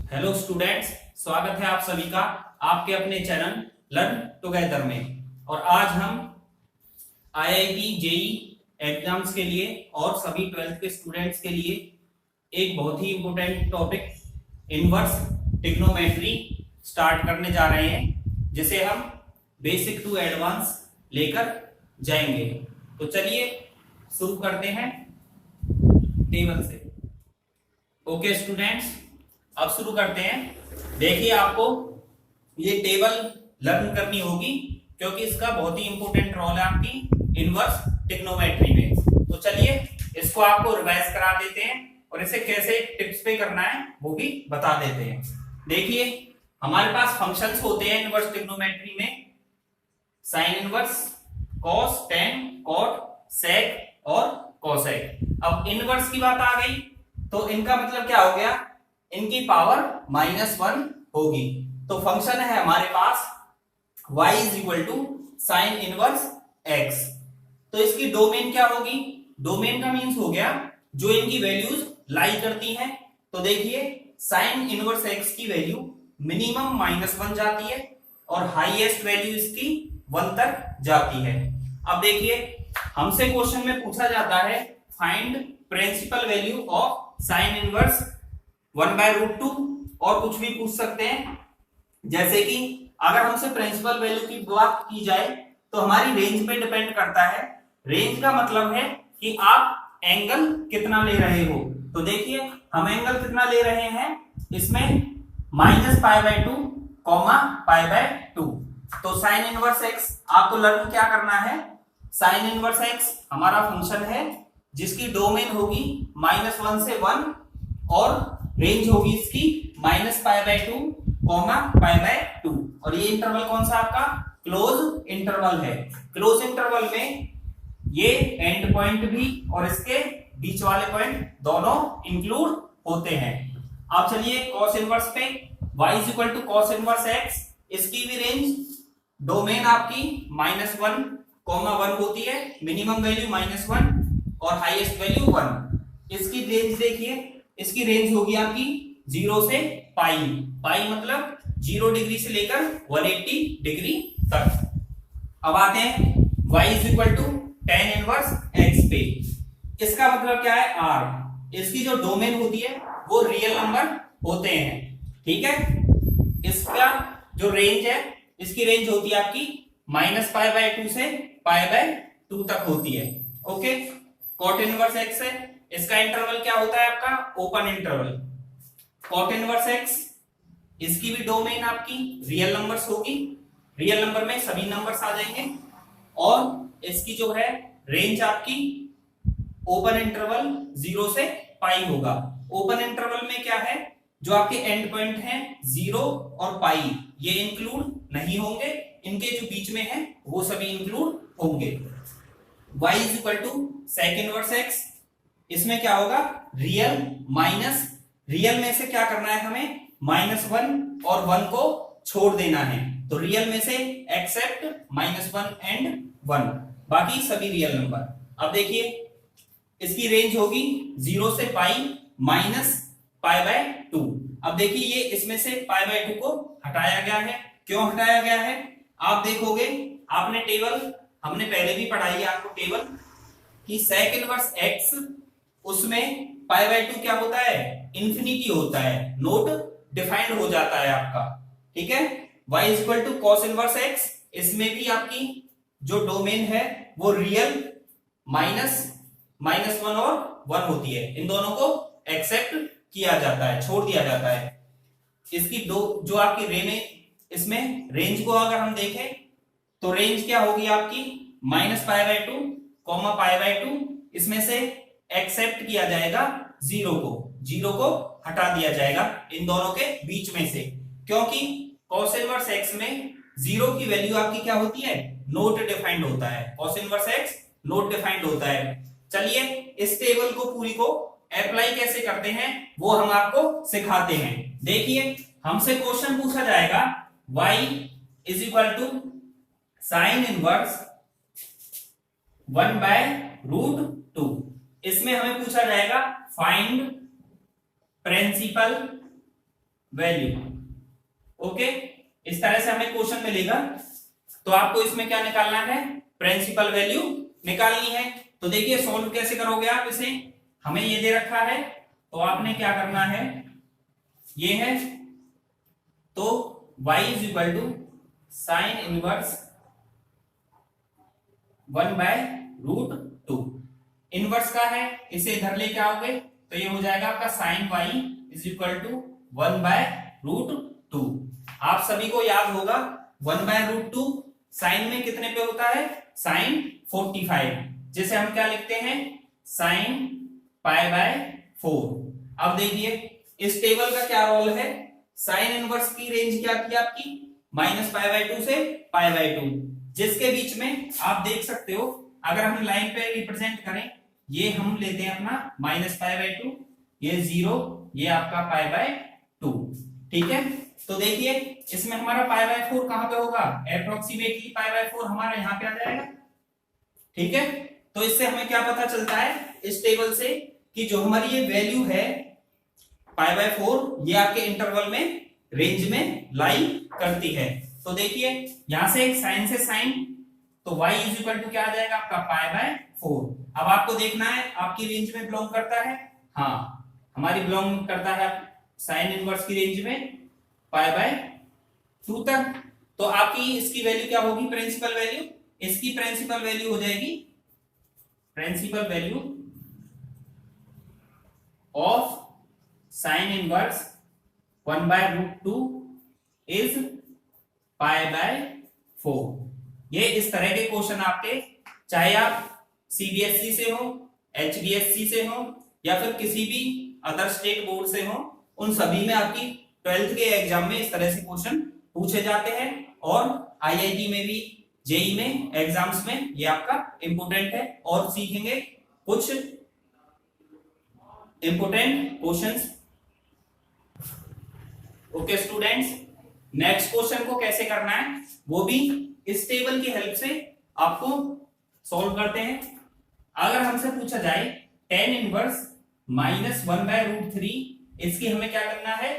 Hello students, स्वागत है आप सभी का आपके अपने चैनल लर्न टुगेदर में। और आज हम आईआईटी जेई एग्जाम्स के लिए और सभी 12th के स्टूडेंट्स के लिए एक बहुत ही important topic inverse trigonometry start करने जा रहे हैं, जिसे हम बेसिक टू एडवांस लेकर जाएंगे। तो चलिए शुरू करते हैं टेबल से। ओके स्टूडेंट्स, अब शुरू करते हैं। देखिए, आपको ये टेबल लर्न करनी होगी क्योंकि इसका बहुत ही इंपॉर्टेंट रोल है आपकी इनवर्स ट्रिग्नोमेट्री में। तो चलिए इसको आपको रिवाइज करा देते हैं और इसे कैसे टिप्स पे करना है वो भी बता देते हैं। देखिए, हमारे पास फंक्शंस होते हैं इनवर्स ट्रिग्नोमेट्री में, sine inverse, cos, tan, cot, sec और कोसेक। अब इनवर्स की बात आ गई तो इनका मतलब क्या हो गया, इनकी पावर -1 होगी। तो फंक्शन है हमारे पास y is equal to sine inverse x। तो इसकी डोमेन क्या होगी, डोमेन का मीन्स हो गया जो इनकी वैल्यूज लाई करती हैं। तो देखिए, साइन इनवर्स x की वैल्यू मिनिमम -1 जाती है और हाईएस्ट वैल्यू इसकी 1 तक जाती है। अब देखिए, हमसे क्वेश्चन में पूछा जाता है find principal value of sine inverse 1/√2 और कुछ भी पूछ सकते हैं। जैसे कि अगर हमसे प्रिंसिपल वैल्यू की बात की जाए तो हमारी रेंज पे डिपेंड करता है। रेंज का मतलब है कि आप एंगल कितना ले रहे हो। तो देखिए, हम एंगल कितना ले रहे हैं इसमें, -π/2, π/2। तो साइन इनवर्स x आपको लर्न क्या करना है, साइन इनवर्स x हमारा फंक्शन है जिसकी डोमेन होगी -1 से 1 और रेंज होगी इसकी -π/2, π/2। और ये इंटरवल कौन सा आपका क्लोज इंटरवल है। क्लोज इंटरवल में ये एंड पॉइंट भी और इसके बीच वाले पॉइंट दोनों इंक्लूड होते हैं। अब चलिए कॉस इनवर्स पे, y is equal to cos inverse x, इसकी भी रेंज डोमेन आपकी -1, 1 होती है, मिनिमम वैल्यू -1 और हाईएस्ट वैल्यू 1। इसकी रेंज देखिए, इसकी रेंज होगी आपकी 0 से पाई, पाई मतलब 0 डिग्री से लेकर 180 डिग्री तक। अब आते हैं y is equal to tan inverse x पे, इसका मतलब क्या है r। इसकी जो डोमेन होती है वो रियल नंबर होते हैं, ठीक है। इसका जो रेंज है, इसकी रेंज होती है आपकी -π/2 से π/2 तक होती है। ओके, कॉट इनवर्स x है, इसका इंटरवल क्या होता है आपका open interval. Cot inverse x, इसकी भी डोमेन आपकी रियल नंबर्स होगी, रियल नंबर में सभी नंबर्स आ जाएंगे और इसकी जो है रेंज आपकी ओपन इंटरवल 0 से पाई होगा। ओपन इंटरवल में क्या है, जो आपके एंड पॉइंट हैं 0 और पाई ये इंक्लूड नहीं होंगे, इनके जो बीच में है वो सभी इंक्लूड होंगे। y is equal to sec inverse x, इसमें क्या होगा रियल माइनस, रियल में से क्या करना है हमें, -1 और 1 को छोड़ देना है। तो रियल में से एक्सेप्ट -1 एंड 1, बाकी सभी रियल नंबर। अब देखिए, इसकी रेंज होगी 0 से पाई -π/2। अब देखिए, ये इसमें से π/2 को हटाया गया है। क्यों हटाया गया है, आप देखोगे, आपने टेबल, हमने पहले भी पढ़ाई है आपको टेबल कि सेक इनवर्स x, उसमें π/2 क्या होता है, इंफिनिटी होता है, नोट डिफाइंड हो जाता है आपका, ठीक है। y is equal to cos inverse x, इसमें भी आपकी जो डोमेन है वो रियल -1 और 1 होती है, इन दोनों को एक्सेप्ट किया जाता है, छोड़ दिया जाता है। इसकी जो आपकी इसमें रेंज को अगर हम देखें तो रेंज क्या होगी आपकी -π/2, π/2, इसमें से एक्सेप्ट किया जाएगा 0 को हटा दिया जाएगा इन दोनों के बीच में से, क्योंकि कॉस इनवर्स x में 0 की वैल्यू आपकी क्या होती है, नोट डिफाइंड होता है। Cos inverse x not defined होता है। चलिए इस टेबल को पूरी को अप्लाई कैसे करते हैं वो हम आपको सिखाते हैं। देखिए, हमसे क्वेश्चन पूछा जाएगा y is equal to sine inverse 1/√2, इसमें हमें पूछा जाएगा फाइंड प्रिंसिपल वैल्यू। ओके, इस तरह से हमें क्वेश्चन मिलेगा। तो आपको इसमें क्या निकालना है, प्रिंसिपल वैल्यू निकालनी है। तो देखिए सॉल्व कैसे करोगे आप इसे, हमें ये दे रखा है तो आपने क्या करना है, ये है तो y is equal to sine inverse 1/√2। Inverse का है, इसे इधर लेके आओगे तो ये हो जाएगा आपका sine y is equal to 1/√2। आप सभी को याद होगा 1/√2 साइन में कितने पे होता है, साइन 45, जिसे हम क्या लिखते हैं, साइन π/4। अब देखिए इस टेबल का क्या रोल है, साइन इनवर्स की रेंज क्या थी आपकी, -π/2 से π/2, जिसके बीच में आप देख सकते हो अगर हम लाइन पे रिप्रेजेंट करें, ये हम लेते हैं अपना -π/2, ये 0, ये आपका π/2। ठीक है, तो देखिए इसमें हमारा π/4 कहां पे होगा, अप्रोक्सीमेटली π/4 हमारा यहां पे आ जाएगा। ठीक है, तो इससे हमें क्या पता चलता है इस टेबल से कि जो हमारी ये वैल्यू है π/4, ये आपके इंटरवल में, रेंज में लाई करती है। तो देखिए यहां से साइन से साइन, तो y इज इक्वल टू क्या आ जाएगा आपका π/4। अब आपको देखना है आपकी रेंज में बिलोंग करता है, हाँ हमारी बिलोंग करता है साइन इनवर्स की रेंज में π/2 तक। तो आपकी इसकी वैल्यू क्या होगी, प्रिंसिपल वैल्यू, इसकी प्रिंसिपल वैल्यू हो जाएगी, principal value of sine inverse 1/√2 is π/4। ये इस तरह के क्वेश्चन आपके, चाहे आप सीबीएसई से हो, एचबीएसई से हो, या फिर किसी भी अदर स्टेट बोर्ड से हो, उन सभी में आपकी 12th के एग्जाम में इस तरह से क्वेश्चन पूछे जाते हैं। और आईआईटी में भी, जेई में, एग्जाम्स में ये आपका इंपोर्टेंट है। और सीखेंगे कुछ important questions. Okay students, next question को कैसे करना है वो भी इस टेबल की हेल्प से आपको सॉल्व करते हैं। अगर हमसे पूछा जाए tan इनवर्स -1/√3, इसकी हमें क्या करना है,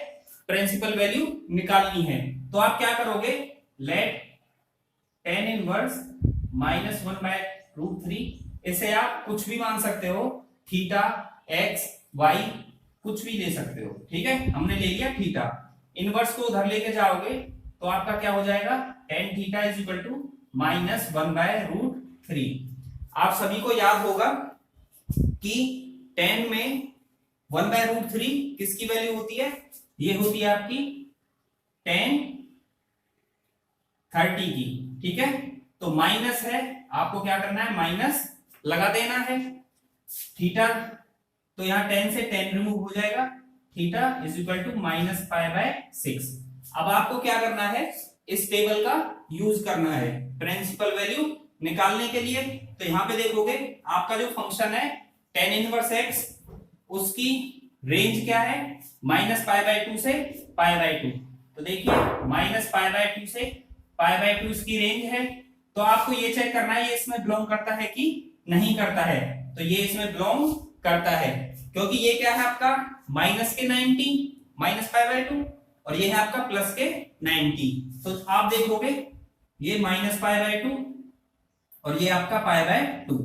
प्रिंसिपल वैल्यू निकालनी है। तो आप क्या करोगे, लेट tan इनवर्स -1/√3, इसे आप कुछ भी मान सकते हो, थीटा, x, y, कुछ भी ले सकते हो। ठीक है, हमने ले लिया थीटा, इनवर्स को उधर लेके जाओगे तो आपका क्या हो जाएगा, tan theta is equal to -1/√3। आप सभी को याद होगा कि tan में 1/√3 किसकी वैल्यू होती है, ये होती है आपकी tan 30 की। ठीक है, तो माइनस है, आपको क्या करना है, माइनस लगा देना है। थीटा, तो यहां tan से tan रिमूव हो जाएगा, थीटा इज इक्वल टू -π/6। अब आपको क्या करना है, इस टेबल का यूज करना है प्रिंसिपल वैल्यू निकालने के लिए। तो यहां पे देखोगे आपका जो फंक्शन है tan इनवर्स x, उसकी रेंज क्या है, -π/2 से π/2। तो देखिए -π/2 से π/2 इसकी रेंज है। तो आपको ये चेक करना है ये इसमें बिलोंग करता है कि नहीं करता है। तो ये इसमें बिलोंग करता है, क्योंकि ये क्या है आपका माइनस के 90, -π/2, और ये है आपका प्लस के 90। तो आप देखोगे ये -π/2 और ये आपका π/2,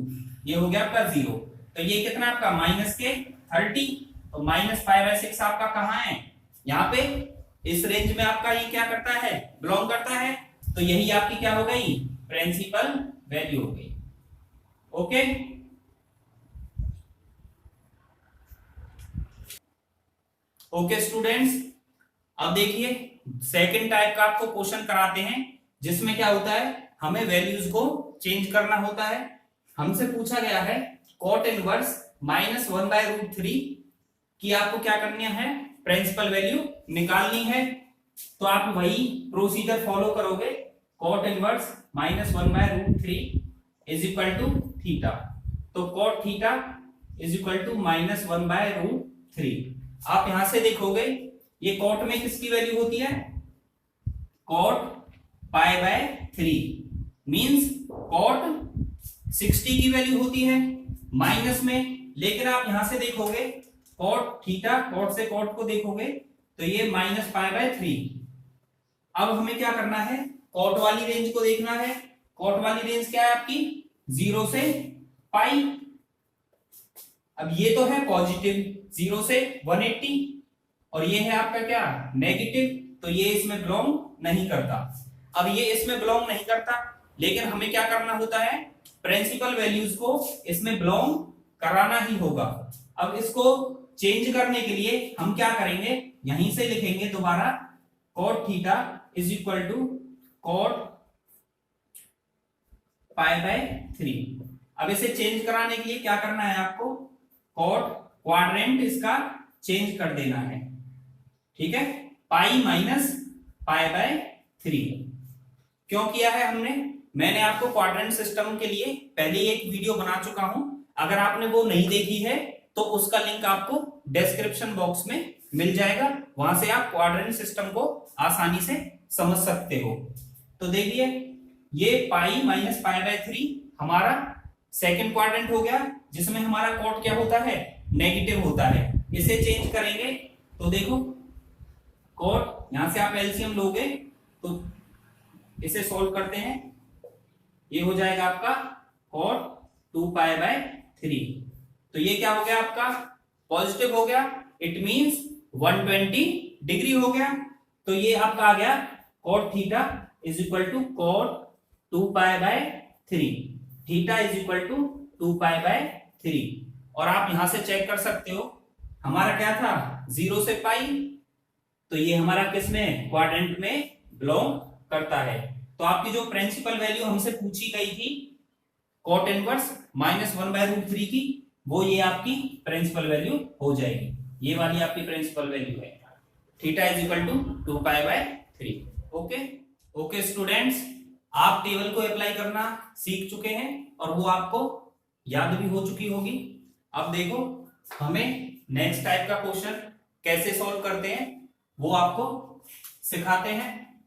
ये हो गया आपका 0। तो ये कितना आपका माइनस के 30, तो -π/6 आपका कहाँ है, यहाँ पे इस रेंज में आपका ये क्या करता है, बिलोंग करता है। तो यही आपकी क्या हो गई, प्रिंसिपल वैल्यू हो गई। ओके, ओके स्टूडेंट्स, अब देखिए सेकंड टाइप का आपको क्वेश्चन कराते हैं, जिसमें क्या होता है, हमें वैल्यूज को चेंज करना होता है। हमसे पूछा गया है cot इनवर्स -1/√3 की आपको क्या करनी है, प्रिंसिपल वैल्यू निकालनी है। तो आप वही प्रोसीजर फॉलो करोगे, cot inverse -1/√3 is equal to theta. तो cot theta is equal to -1/√3। आप यहां से देखोगे ये cot में किसकी वैल्यू होती है, cot π/3 मींस cot 60 की वैल्यू होती है माइनस में। लेकिन आप यहां से देखोगे cot थीटा, cot से cot को देखोगे तो ये -π/3। अब हमें क्या करना है, कॉट वाली रेंज को देखना है। कॉट वाली रेंज क्या है आपकी, 0 से पाई। अब ये तो है पॉजिटिव 0 से 180 और ये है आपका क्या, नेगेटिव, तो ये इसमें बिलोंग नहीं करता। अब ये इसमें बिलोंग नहीं करता, लेकिन हमें क्या करना होता है, प्रिंसिपल वैल्यूज को इसमें बिलोंग कराना ही होगा। अब इसको चेंज करने के लिए हम क्या करेंगे, यहीं से लिखेंगे दोबारा, cot theta is equal to cot π/3। अब इसे चेंज कराने के लिए क्या करना है आपको, cot क्वाड्रेंट इसका चेंज कर देना है, ठीक है, पाई माइनस π/3। क्यों किया है हमने, मैंने आपको क्वाड्रेंट सिस्टम के लिए पहले एक वीडियो बना चुका हूं, अगर आपने वो नहीं देखी है तो उसका लिंक आपको डिस्क्रिप्शन बॉक्स में मिल जाएगा, वहां से आप क्वाड्रेंट सिस्टम को आसानी से समझ सकते हो। तो देखिए ये पाई माइनस π/3 हमारा सेकंड क्वाड्रेंट हो गया, जिसमें हमारा कॉट क्या होता है, नेगेटिव होता है। इसे चेंज करेंगे तो देखो कॉट, यहां से आप एलसीएम लोगे तो इसे सोल्व करते हैं, ये हो जाएगा आपका cot 2π/3। तो ये क्या हो गया आपका, पॉजिटिव हो गया, इट मींस 120 डिग्री हो गया। तो ये आपका आ गया cot theta is equal to cot 2π/3, theta is equal to 2π/3। और आप यहां से चेक कर सकते हो, हमारा क्या था 0 से पाई, तो ये हमारा किस में, क्वाड्रेंट में बिलोंग करता है। तो आपकी जो प्रिंसिपल वैल्यू हमसे पूछी गई थी cot इनवर्स -1/√3 की, वो ये आपकी प्रिंसिपल वैल्यू हो जाएगी, ये वाली आपकी प्रिंसिपल वैल्यू है, theta is equal to 2π/3। Okay students, आप टेबल को अप्लाई करना सीख चुके हैं और वो आपको याद भी हो चुकी होगी। अब देखो हमें नेक्स्ट टाइप का क्वेश्चन कैसे सॉल्व करते हैं वो आपको सिखाते हैं।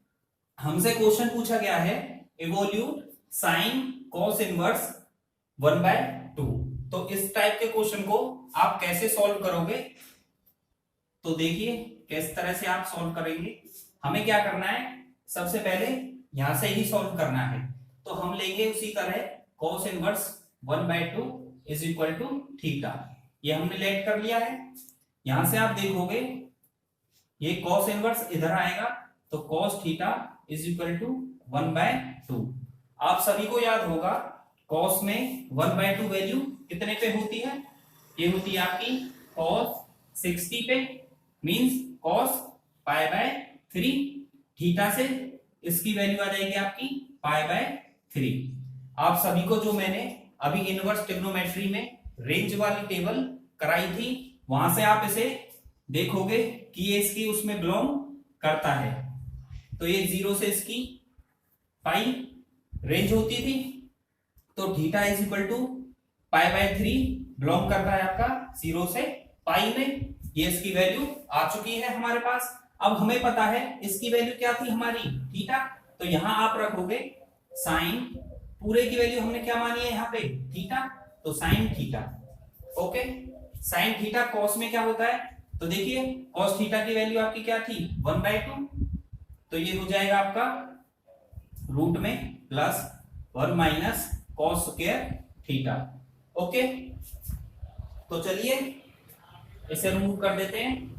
हमसे क्वेश्चन पूछा गया है, इवोल्यूट साइन कॉस इनवर्स 1/2। तो इस टाइप के क्वेश्चन को आप कैसे सॉल्व करोगे, तो देखिए किस तरह से आप सॉल्व करेंगे। हमें क्या करना है, सबसे पहले यहां से ही सॉल्व करना है, तो हम लेंगे उसी तरह cos inverse 1/2 is equal to theta. ये हमने लेट कर लिया है। यहां से आप देखोगे ये कॉस इनवर्स इधर आएगा, तो cos theta is equal to 1/2। आप सभी को याद होगा कॉस में 1/2 वैल्यू कितने पे होती है, ये होती है आपकी कॉस 60 पे, मींस कॉस π/3। थीटा से इसकी वैल्यू आ जाएगी आपकी π/3। आप सभी को जो मैंने अभी इनवर्स ट्रिग्नोमेट्री में रेंज वाली टेबल कराई थी, वहां से आप इसे देखोगे कि ये इसकी उसमें बिलोंग करता है। तो ये 0 से इसकी पाई रेंज होती थी, तो theta is equal to π/3 belong करता है आपका 0 से पाई में। ये इसकी वैल्यू आ चुकी है हमारे पास। अब हमें पता है इसकी वैल्यू क्या थी हमारी, थीटा, तो यहां आप रखोगे साइन, पूरे की वैल्यू हमने क्या मानी है यहाँ पे, थीटा, तो sine theta. Okay, sine theta cos में क्या होता है, तो देखिए कॉस थीटा की वैल्यू आपकी क्या थी 1/2, तो ये हो जाएगा आपका रूट में plus 1 minus cos square theta. Okay, तो चलिए इसे रिमूव कर देते हैं।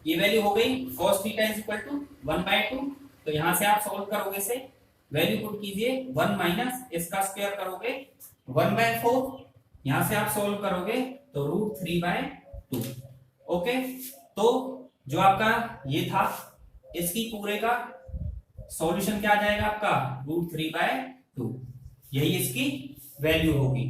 ये वैल्यू हो गई cos theta is equal to 1/2। तो यहां से आप सॉल्व करोगे, से वैल्यू पुट कीजिए 1 माइनस इसका स्क्वायर करोगे 1/4, यहां से आप सॉल्व करोगे तो √3/2। ओके, तो जो आपका ये था इसकी पूरे का सॉल्यूशन क्या आ जाएगा आपका √3/2, यही इसकी वैल्यू होगी।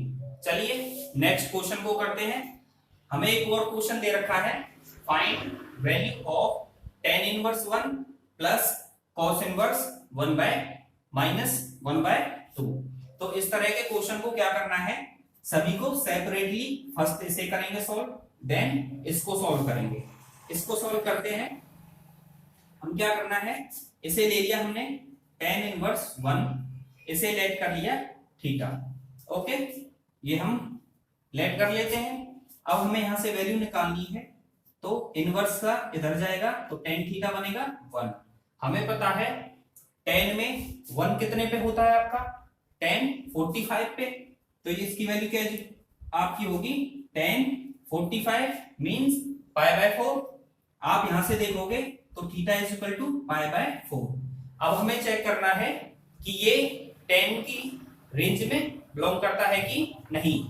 चलिए नेक्स्ट क्वेश्चन को करते हैं। हमें एक और क्वेश्चन दे रखा है, find value of tan inverse 1 plus cos inverse 1/-1/2। तो इस तरह के क्वेश्चन को क्या करना है, सभी को सेपरेटली फर्स्ट इसे करेंगे सॉल्व, देन इसको सॉल्व करेंगे। इसको सॉल्व करते हैं, हम क्या करना है, इसे ले लिया हमने tan इनवर्स 1, इसे लेट कर लिया थीटा। ओके, ये हम लेट कर लेते हैं। अब हमें यहां से वैल्यू निकालनी है, तो इनवर्स का इधर जाएगा तो टेन थीटा बनेगा 1। हमें पता है टेन में 1 कितने पे होता है आपका, टेन 45 पे, तो इसकी वैल्यू क्या आपकी होगी, टेन 45 मींस π/4। आप यहां से देखोगे तो थीटा इज इक्वल टू π/4। अब हमें चेक करना है कि ये 10 की रेंज में बिलोंग करता है कि नहीं।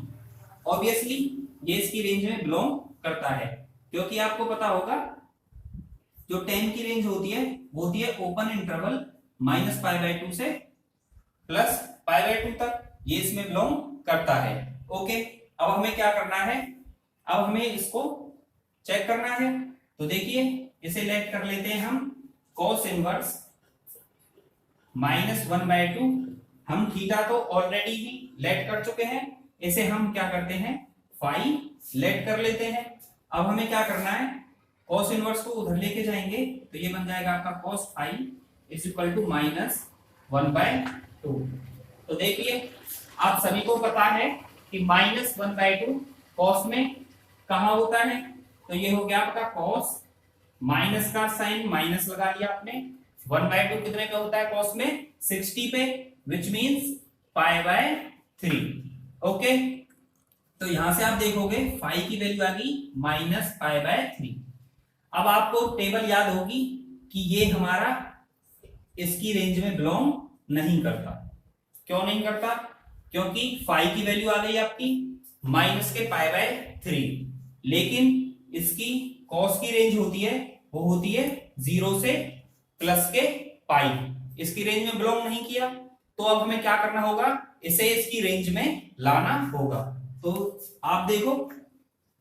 ऑब्वियसली ये इसकी रेंज में बिलोंग करता है, क्योंकि आपको पता होगा जो 10 की रेंज होती है वो होती है ओपन इंटरवल -π/2 से +π/2 तक, ये इसमें बिलोंग करता है। ओके, अब हमें क्या करना है, अब हमें इसको चेक करना है। तो देखिए इसे लेट कर लेते हैं हम cos इनवर्स -1/2। हम थीटा तो ऑलरेडी ही लेट कर चुके हैं, इसे हम क्या करते हैं फाई लेट कर लेते हैं। अब हमें क्या करना है, cos इनवर्स को उधर लेके जाएंगे तो ये बन जाएगा आपका cos phi is equal to -1/2। तो देखिए आप सभी को पता है कि -1/2 cos में कहा होता है, तो ये हो गया आपका cos, माइनस का साइन माइनस लगा लिया आपने, 1/2 कितने पे होता है cos में, 60 पे, विच मींस π/3। ओके, तो यहां से आप देखोगे फाई की वैल्यू आ गई -π/3। अब आपको टेबल याद होगी कि ये हमारा इसकी रेंज में बिलोंग नहीं करता। क्यों नहीं करता, क्योंकि फाई की वैल्यू आ गई आपकी माइनस के π/3, लेकिन इसकी कॉस की रेंज होती है वो होती है 0 से प्लस के पाई, इसकी रेंज में बिलोंग नहीं किया। तो अब हमें क्या करना होगा, इसे इसकी रेंज में लाना होगा। तो आप देखो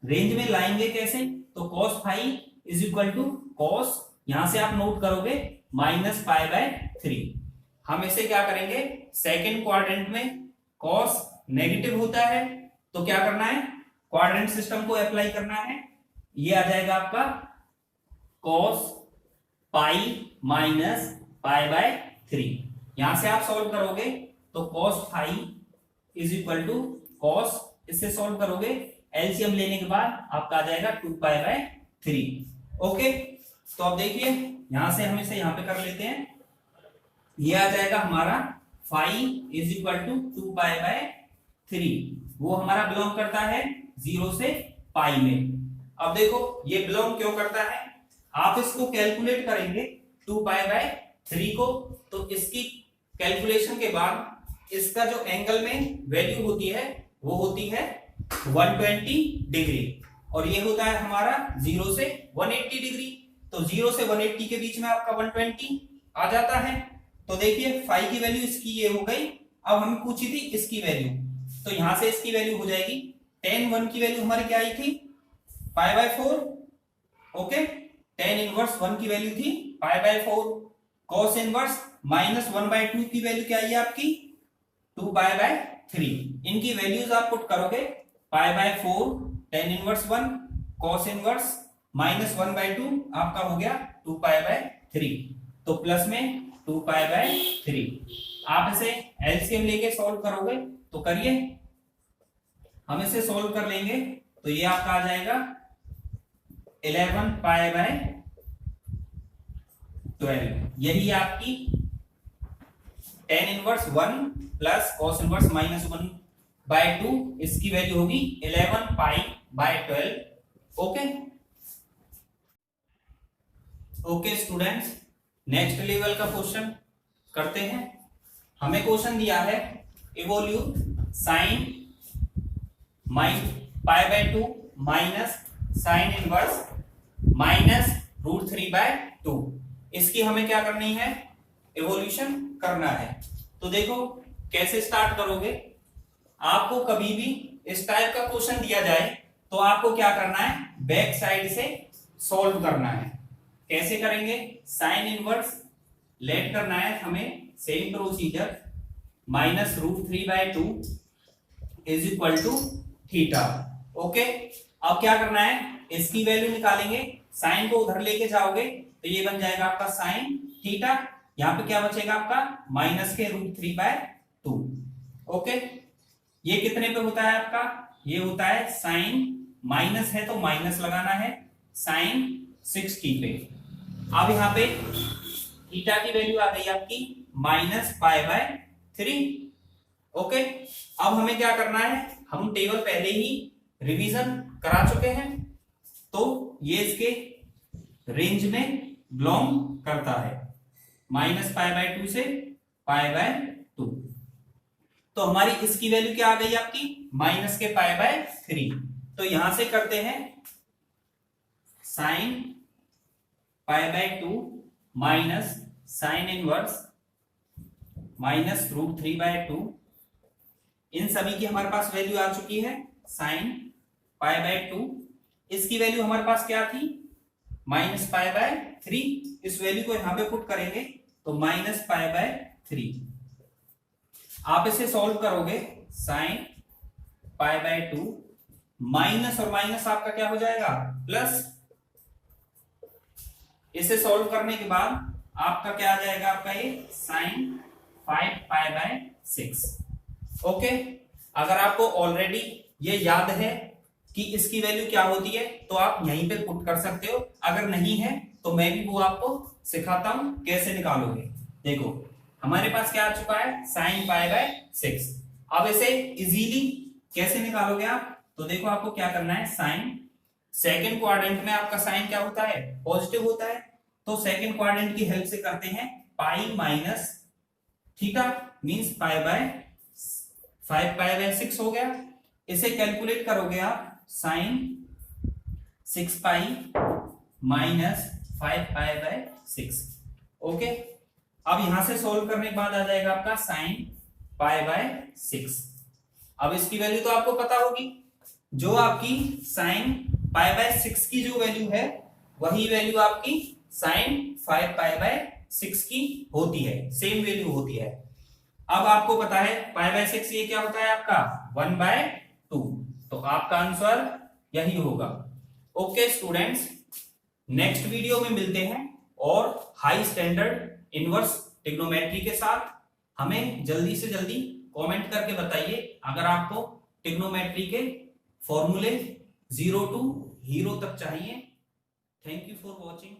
रेंज में लाएंगे कैसे, तो cos phi is equal to cos, यहां से आप नोट करोगे -π/3। हम इसे क्या करेंगे, सेकेंड क्वाड्रेंट में cos नेगेटिव होता है तो क्या करना है, क्वाड्रेंट सिस्टम को अप्लाई करना है। ये आ जाएगा आपका cos पाई -π/3। यहां से आप सॉल्व करोगे तो cos phi is equal to cos, इससे सॉल्व करोगे एलसीएम लेने के बाद आपका आ जाएगा 2π/3। ओके, तो अब देखिए यहां से हम इसे यहां पे कर लेते हैं, ये आ जाएगा हमारा फाई इज इक्वल टू 2π/3, वो हमारा बिलोंग करता है 0 से पाई में। अब देखो ये बिलोंग क्यों करता है, आप इसको कैलकुलेट करेंगे 2π/3 को, तो इसकी कैलकुलेशन के बाद इसका जो एंगल में वैल्यू होती है वो होती है 120 डिग्री, और ये होता है हमारा 0 से 180 डिग्री। तो 0 से 180 के बीच में आपका 120 आ जाता है। तो देखिए फाई की वैल्यू इसकी ये हो गई। अब हमें पूछी थी इसकी वैल्यू, तो यहां से इसकी वैल्यू हो जाएगी tan 1 की वैल्यू हमारी क्या आई थी, π/4। ओके, tan इनवर्स 1 की वैल्यू थी π/4, cos इनवर्स -1/2 की वैल्यू क्या आई है आपकी 2π/3। इनकी वैल्यूज आप पुट करोगे, π/4 tan इनवर्स 1, cos इनवर्स -1/2 आपका हो गया 2π/3, तो प्लस में 2π/3। आप इसे एलसीएम लेके सॉल्व करोगे तो करिए, हम इसे सॉल्व कर लेंगे तो ये आपका आ जाएगा 11π/12। यही आपकी tan inverse 1 plus cos inverse -1/2, इसकी वैल्यू होगी 11π/12। Okay okay students, next level का क्वेश्चन करते हैं। हमें क्वेश्चन दिया है evaluate sine π/2 minus sine inverse -√3/2, इसकी हमें क्या करनी है, इवोल्यूशन करना है। तो देखो कैसे स्टार्ट करोगे, आपको कभी भी इस टाइप का क्वेश्चन दिया जाए तो आपको क्या करना है, बैक साइड से सॉल्व करना है। कैसे करेंगे, साइन इनवर्स लेट करना है हमें, same procedure, -√3/2 is equal to theta. Okay, अब क्या करना है, इसकी वैल्यू निकालेंगे, साइन को उधर लेके जाओगे तो ये बन जाएगा आपका साइन थीटा, यहां पे क्या बचेगा आपका -√3/2। ओके, ये कितने पे होता है आपका, ये होता है साइन, माइनस है तो माइनस लगाना है, साइन 60 पे। अब यहाँ पे थीटा की वैल्यू आ गई आपकी -π/3। ओके, अब हमें क्या करना है, हम टेबल पहले ही रिवीजन करा चुके हैं, तो ये इसके रेंज में बिलोंग करता है, -π/2 से π/2। तो हमारी इसकी वैल्यू क्या आ गई आपकी, माइनस के π/3। तो यहां से करते हैं साइन π/2 माइनस साइन इनवर्स -√3/2। इन सभी की हमारे पास वैल्यू आ चुकी है साइन π/2। इसकी वैल्यू हमारे पास क्या थी, -π/3। इस वैल्यू को यहां पे पुट करेंगे तो -π/3। आप इसे सॉल्व करोगे, साइन π/2 माइनस और माइनस आपका क्या हो जाएगा, प्लस। इसे सॉल्व करने के बाद आपका क्या आ जाएगा, आपका ये साइन 5π/6। ओके, अगर आपको ऑलरेडी ये याद है कि इसकी वैल्यू क्या होती है तो आप यहीं पे पुट कर सकते हो, अगर नहीं है तो मैं भी वो आपको सिखाता हूं कैसे निकालोगे। देखो हमारे पास क्या आ चुका है, साइन π/6। अब इसे इजीली कैसे निकालोगे आप, तो देखो आपको क्या करना है, साइन सेकंड क्वाड्रेंट में आपका साइन क्या होता है, पॉजिटिव होता है। तो सेकंड क्वाड्रेंट की हेल्प से करते हैं, पाई माइनस थीटा मींस π/5π/6 हो गया। इसे कैलकुलेट करोगे आप, साइन 6π माइनस 5π/6। ओके, अब यहां से सोल्व करने के बाद आ जाएगा आपका साइन π/6। अब इसकी वैल्यू तो आपको पता होगी, जो आपकी साइन π/6 की जो वैल्यू है वही वैल्यू आपकी साइन 5π/6 की होती है, सेम वैल्यू होती है। अब आपको पता है π/6 ये क्या होता है आपका 1/2। तो आपका आंसर यही होगा। ओके स्टूडेंट्स, नेक्स्ट वीडियो में मिलते हैं और हाई स्टैंडर्ड इनवर्स ट्रिग्नोमेट्री के साथ। हमें जल्दी से जल्दी कमेंट करके बताइए अगर आपको ट्रिग्नोमेट्री के फॉर्मूले 0 to हीरो तक चाहिए। Thank you for watching.